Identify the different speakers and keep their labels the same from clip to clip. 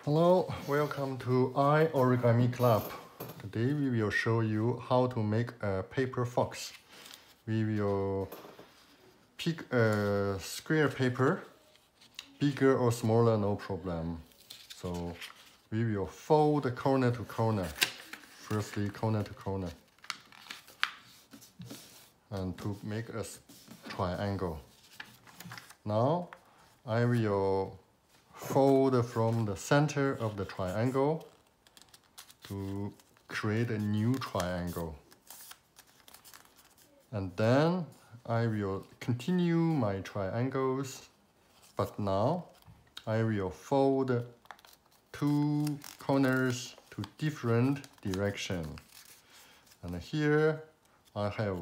Speaker 1: Hello, welcome to Origami Club. Today we will show you how to make a paper fox. We will pick a square paper, bigger or smaller, no problem. So we will fold corner to corner. Firstly, corner to corner. And to make a triangle. Now I will fold from the center of the triangle to create a new triangle. And then I will continue my triangles, but now I will fold two corners to different direction. And here I have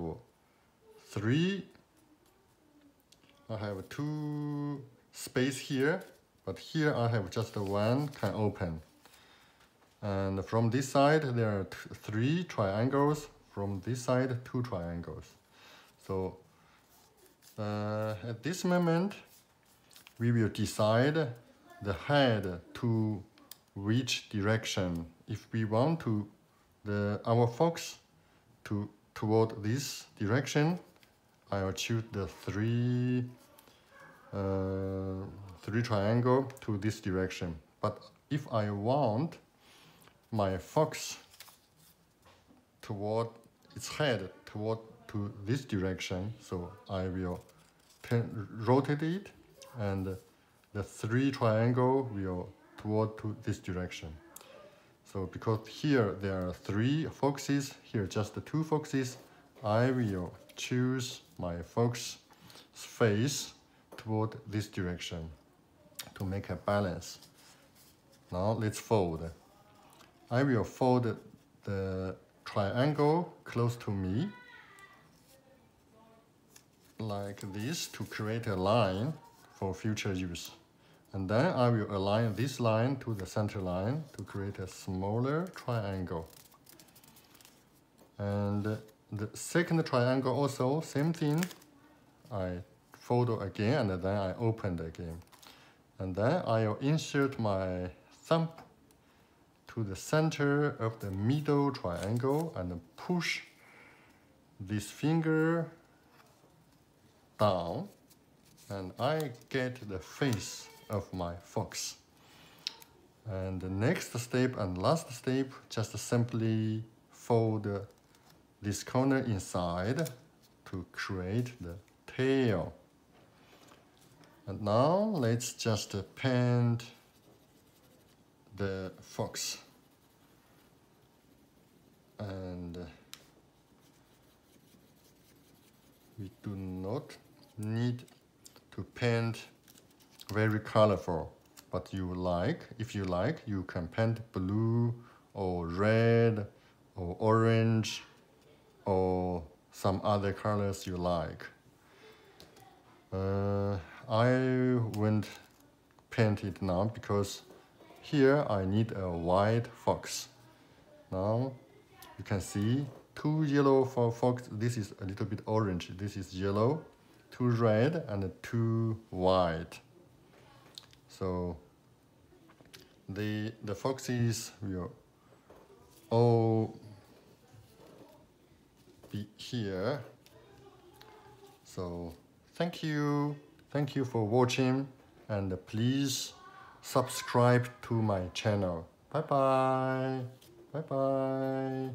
Speaker 1: two space here, but here I have just one can open. And from this side there are three triangles, from this side two triangles. So at this moment we will decide the head to which direction. If we want to our fox toward this direction, I will choose the three triangle to this direction. But if I want my fox toward its head to this direction, so I will rotate it, and the three triangle will toward to this direction. So because here there are three foxes, here just the two foxes, I will choose my fox face toward this direction to make a balance. Now let's fold. I will fold the triangle close to me like this to create a line for future use. And then I will align this line to the center line to create a smaller triangle. And the second triangle also, same thing. I fold again and then I open again. And then I will insert my thumb to the center of the middle triangle and push this finger down, and I get the face of my fox. And the next step and last step, just simply fold this corner inside to create the tail. And now let's just paint the fox. And we do not need to paint very colorful, but if you like, you can paint blue or red or orange or some other colors you like. I won't paint it now because here I need a white fox. Now you can see two yellow for fox. This is a little bit orange. This is yellow, two red and two white. So the foxes will all be here. So thank you for watching, and please subscribe to my channel. Bye bye.